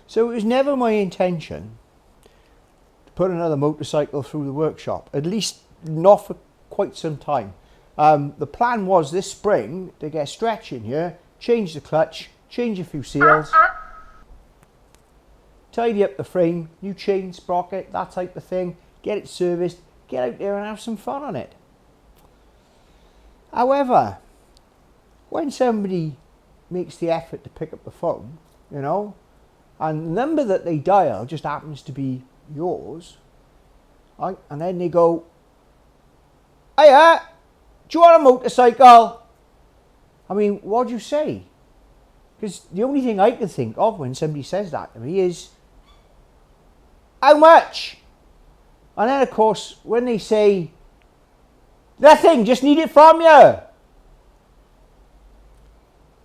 So it was never my intention to put another motorcycle through the workshop, at least not for quite some time. The plan was this spring to get a stretch in here, change the clutch, change a few seals, tidy up the frame, new chain, sprocket, that type of thing, get it serviced, get out there and have some fun on it. However, when somebody makes the effort to pick up the phone, you know, and the number that they dial just happens to be yours, right? And then they go, "Hiya, do you want a motorcycle?" I mean, what do you say? Because the only thing I can think of when somebody says that to me is, "How much?" And then, of course, when they say, "Nothing, just need it from you,"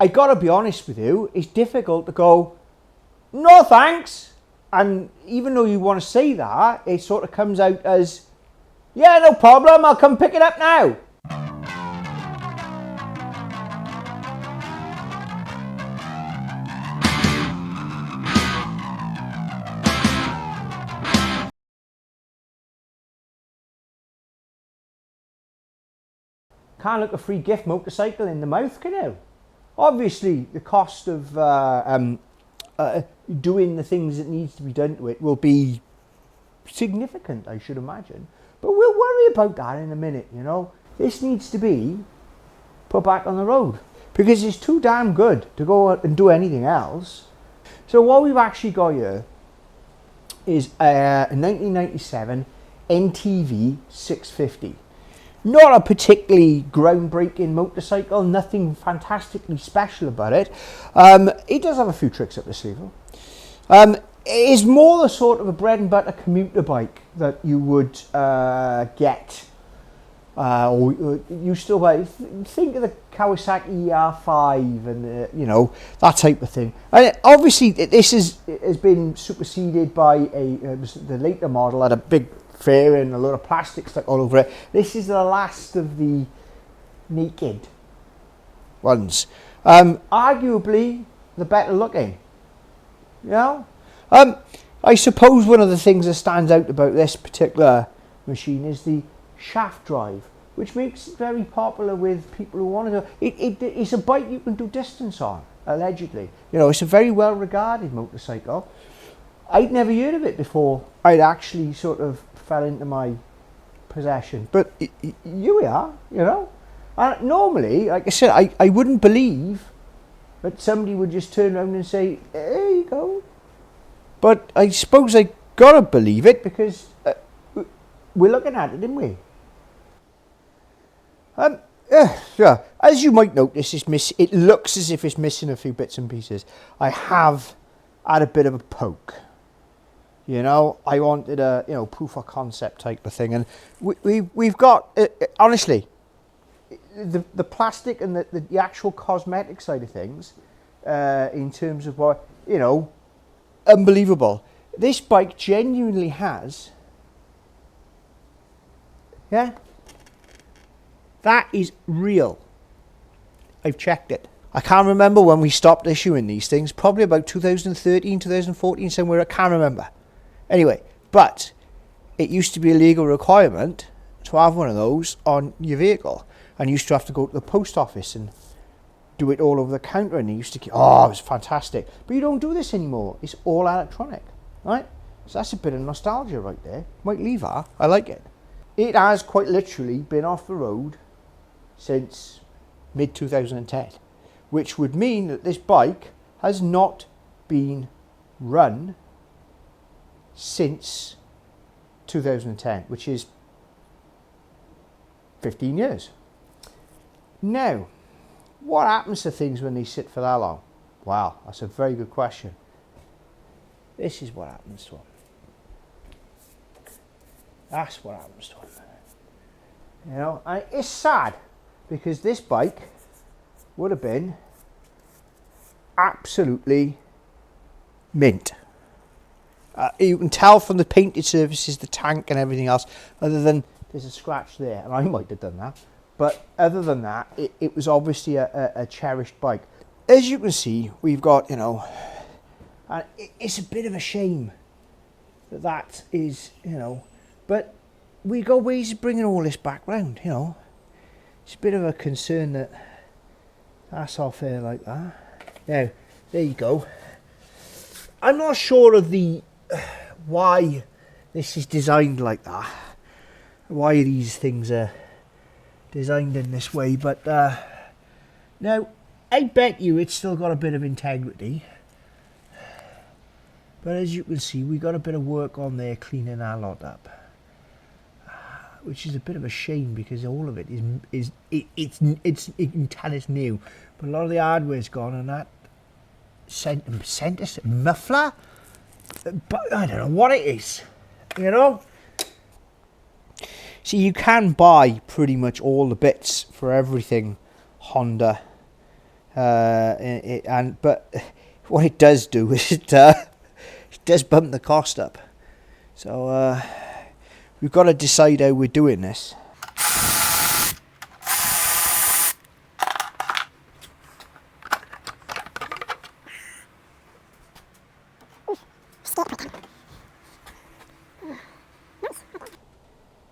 I gotta be honest with you, it's difficult to go, "No thanks." And even though you want to say that, it sort of comes out as, "Yeah, no problem, I'll come pick it up now." Can't look a free gift motorcycle in the mouth, can you? Obviously, the cost of doing the things that needs to be done to it will be significant, I should imagine. But we'll worry about that in a minute, you know. This needs to be put back on the road because it's too damn good to go out and do anything else. So what we've actually got here is a 1997 NTV650. Not a particularly groundbreaking motorcycle, nothing fantastically special about it. It does have a few tricks up the sleeve. It is more the sort of a bread and butter commuter bike that you would get, or you still buy. Think of the Kawasaki ER5 and you know, that type of thing. And obviously, this has been superseded by the later model had a big fair and a lot of plastic stuck all over it. This is the last of the naked ones. Arguably the better looking. You know? I suppose one of the things that stands out about this particular machine is the shaft drive, which makes it very popular with people who want to do it's a bike you can do distance on, allegedly. You know, it's a very well regarded motorcycle. I'd never heard of it before I'd actually sort of fell into my possession, but here we are, you know. And normally, like I said, I wouldn't believe that somebody would just turn around and say, "There you go." But I suppose I gotta believe it because we're looking at it, didn't we? Yeah. As you might notice, it looks as if it's missing a few bits and pieces. I have had a bit of a poke. You know, I wanted a, you know, proof of concept type of thing, and we've got honestly the plastic and the actual cosmetic side of things, in terms of what, you know, unbelievable. This bike genuinely has, yeah, that is real. I've checked it. I can't remember when we stopped issuing these things, probably about 2013, 2014, somewhere, I can't remember. Anyway, but it used to be a legal requirement to have one of those on your vehicle, and you used to have to go to the post office and do it all over the counter, and they used to keep, oh, it was fantastic. But you don't do this anymore. It's all electronic, right? So that's a bit of nostalgia right there. Might leave that. I like it. It has quite literally been off the road since mid-2010, which would mean that this bike has not been run since 2010, which is 15 years. Now, what happens to things when they sit for that long? Wow, that's a very good question. This is what happens to them. That's what happens to them. You know, and it's sad because this bike would have been absolutely mint. You can tell from the painted surfaces, the tank and everything else, other than there's a scratch there, and I might have done that. But other than that, it was obviously a cherished bike. As you can see, we've got, you know, And it's a bit of a shame that that is, you know, but we got ways of bringing all this back round, you know. It's a bit of a concern that that's all fair like that. Now, there you go. I'm not sure of the why this is designed like that, why these things are designed in this way, but now I bet you it's still got a bit of integrity, but as you can see, we got a bit of work on there cleaning our lot up, which is a bit of a shame because all of it is you can tell it's new, but a lot of the hardware's gone, and that center muffler, but I don't know what it is, you know. See, you can buy pretty much all the bits for everything Honda, but what it does do is it does bump the cost up. So we've got to decide how we're doing this.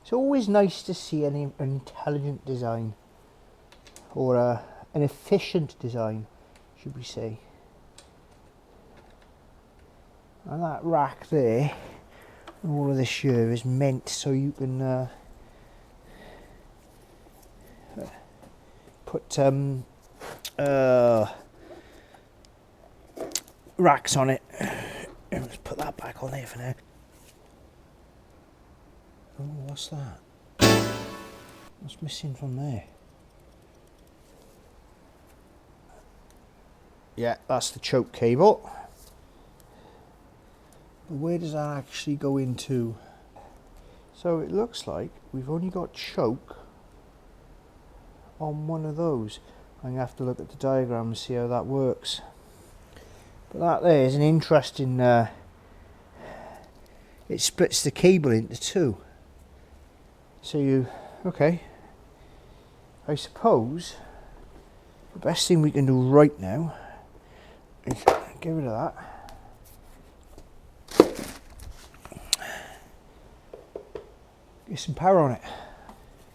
It's always nice to see an intelligent design, or an efficient design, should we say. And that rack there, all of this here is meant so you can put racks on it. Let's put that back on there for now. Oh, what's that? What's missing from there? Yeah, that's the choke cable. But where does that actually go into? So it looks like we've only got choke on one of those. I'm going to have to look at the diagram and see how that works. But that there is an interesting, it splits the cable into two. So you, okay, I suppose the best thing we can do right now is get rid of that. Get some power on it.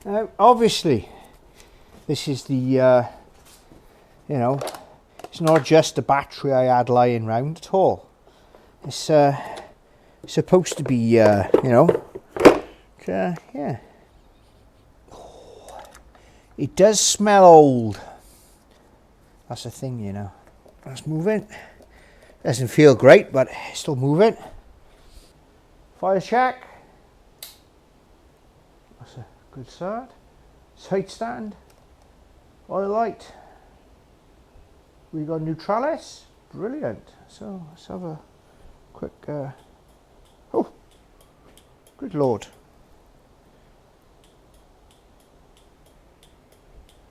Now, obviously, this is the, you know, it's not just a battery I had lying round at all. It's supposed to be, you know, yeah. It does smell old. That's the thing, you know. That's moving. Doesn't feel great, but it's still moving. Fire check. That's a good start. Sight stand. Oil light. We got neutralis. Brilliant. So let's have a quick. Oh, good lord.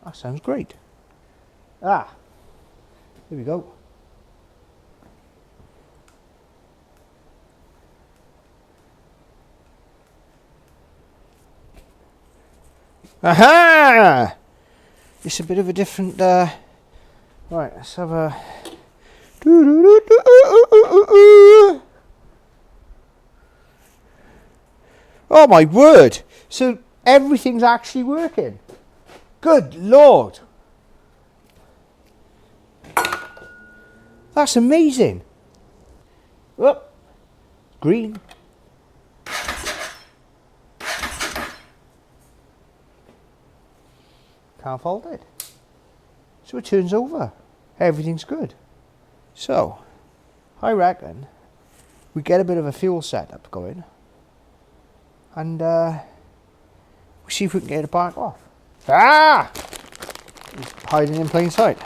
That sounds great. Ah, here we go. Aha! It's a bit of a different. Right, let's have a. Oh my word! So everything's actually working. Good lord! That's amazing. Oh, green. Can't fault it. So it turns over. Everything's good. So, I reckon we get a bit of a fuel setup going, and we see if we can get it back off. Ah! It's hiding in plain sight.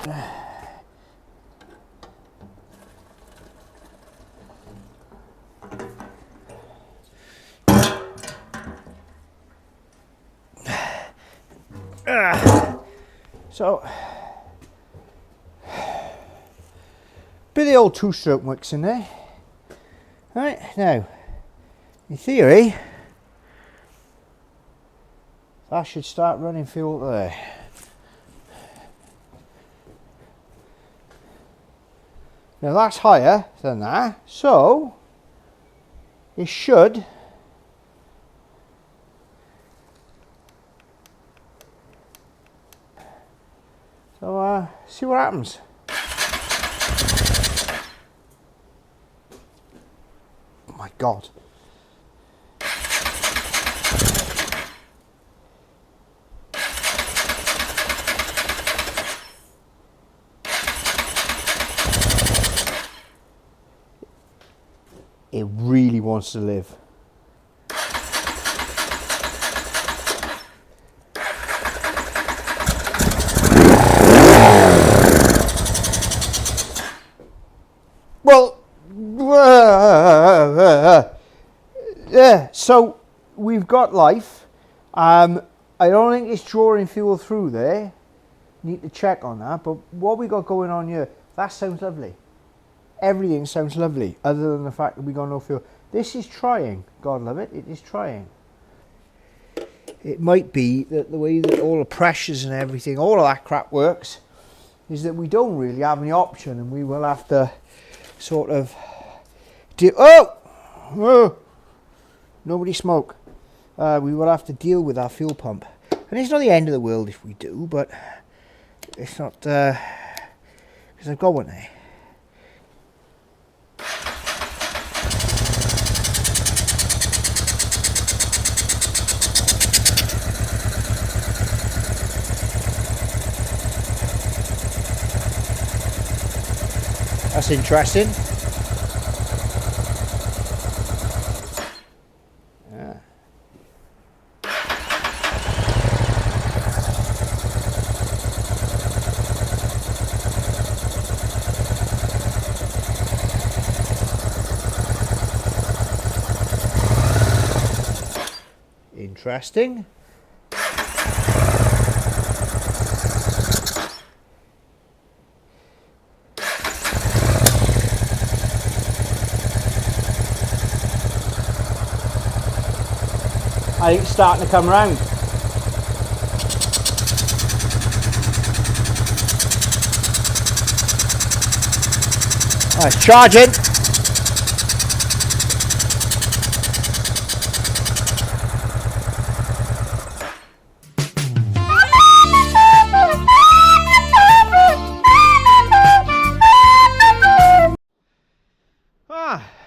So, bit of the old two-stroke mix in there. Right, now, in theory, that should start running fuel there. Now that's higher than that, so it should see what happens. Oh my God. It really wants to live. Well, yeah, so we've got life. I don't think it's drawing fuel through there. Need to check on that, but what we got going on here, that sounds lovely. Everything sounds lovely, other than the fact that we got no fuel. This is trying, God love it, it is trying. It might be that the way that all the pressures and everything, all of that crap works, is that we don't really have any option, and we will have to sort of oh, nobody smoke. We will have to deal with our fuel pump, and it's not the end of the world if we do, but it's not because I've got one there. That's interesting. Yeah. Interesting. I think it's starting to come round. Oh, it's charging.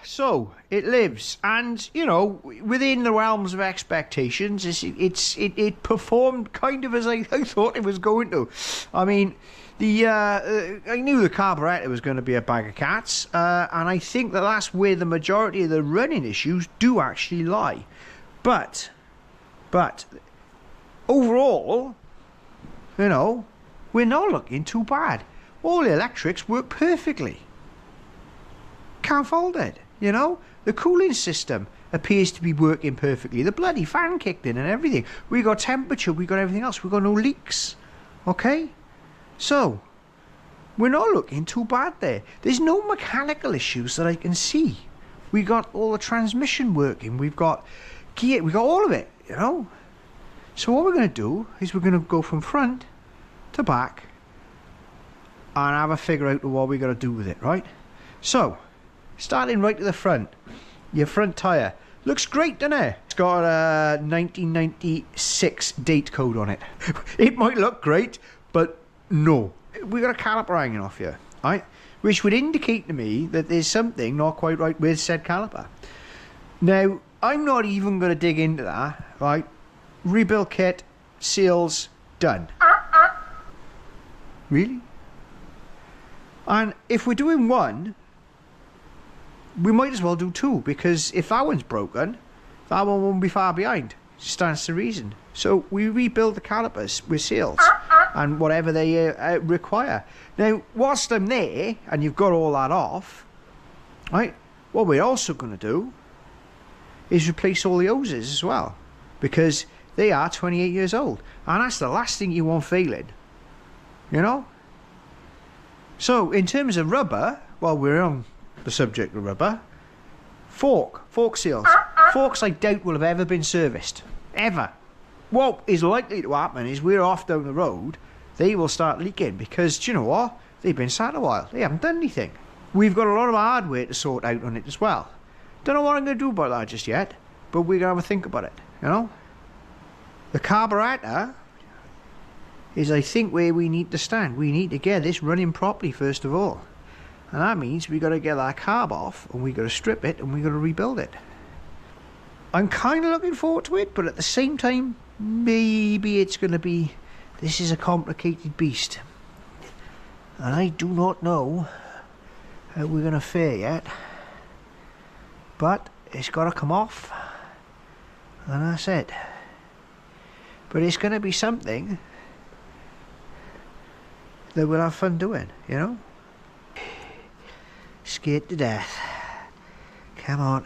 So it lives, and you know, within the realms of expectations, it performed kind of as I thought it was going to. I mean, I knew the carburetor was going to be a bag of cats, and I think that that's where the majority of the running issues do actually lie. But overall, you know, we're not looking too bad. All the electrics work perfectly. Can't fault it. You know, the cooling system appears to be working perfectly. The bloody fan kicked in and everything. We got temperature, we got everything else. We got no leaks. Okay? So, we're not looking too bad there. There's no mechanical issues that I can see. We got all the transmission working. We've got gear. We got all of it, you know? So what we're going to do is we're going to go from front to back and have a figure out what we're going to do with it, right? So, starting right at the front, your front tyre looks great, doesn't it? It's got a 1996 date code on it. It might look great, but no. We got a caliper hanging off here, right? Which would indicate to me that there's something not quite right with said caliper. Now, I'm not even going to dig into that, right? Rebuild kit, seals, done. Really? And if we're doing one, we might as well do two, because if that one's broken, that one won't be far behind. Stands to reason. So we rebuild the calipers with seals and whatever they require. Now, whilst I'm there and you've got all that off, right, what we're also going to do is replace all the hoses as well, because they are 28 years old, and that's the last thing you want failing, you know. So in terms of rubber, while we're on the subject of rubber, fork seals. Forks I doubt will have ever been serviced, ever. What is likely to happen is we're off down the road, they will start leaking, because do you know what, they've been sat a while, they haven't done anything. we've got a lot of hardware to sort out on it as well. Don't know what I'm going to do about that just yet, but we're going to have a think about it, you know. The carburetor is, I think, where we need to stand. We need to get this running properly first of all. And that means we got to get that carb off, and we got to strip it, and we got to rebuild it. I'm kind of looking forward to it, but at the same time, maybe it's going to be, this is a complicated beast. And I do not know how we're going to fare yet. But it's got to come off. And that's it. But it's going to be something that we'll have fun doing, you know? Scared to death. Come on.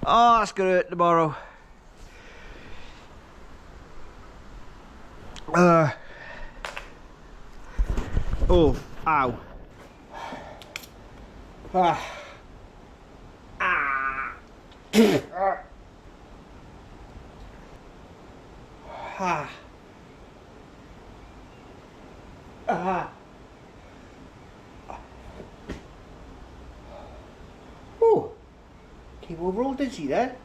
Oh, that's gonna hurt tomorrow. Oh, ow. Oh, came over all dizzy there.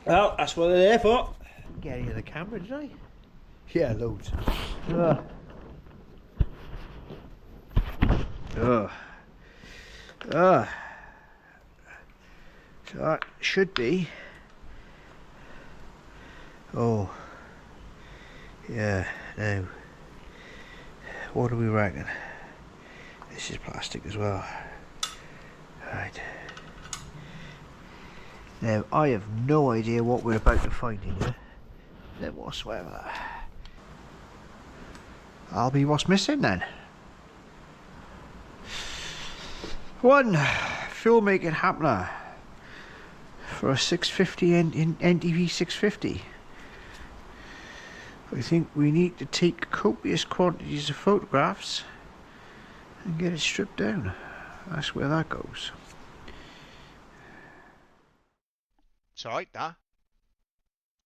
Well, that's what they're there for. Get into the camera, did I? Yeah, loads. So that should be. Oh, yeah. Now, what do we reckon? This is plastic as well. Right. Now, I have no idea what we're about to find in here. Then whatsoever. I'll be what's missing then. One filmmaking happener for a 650 NTV650. I think we need to take copious quantities of photographs and get it stripped down. That's where that goes. It's alright, that.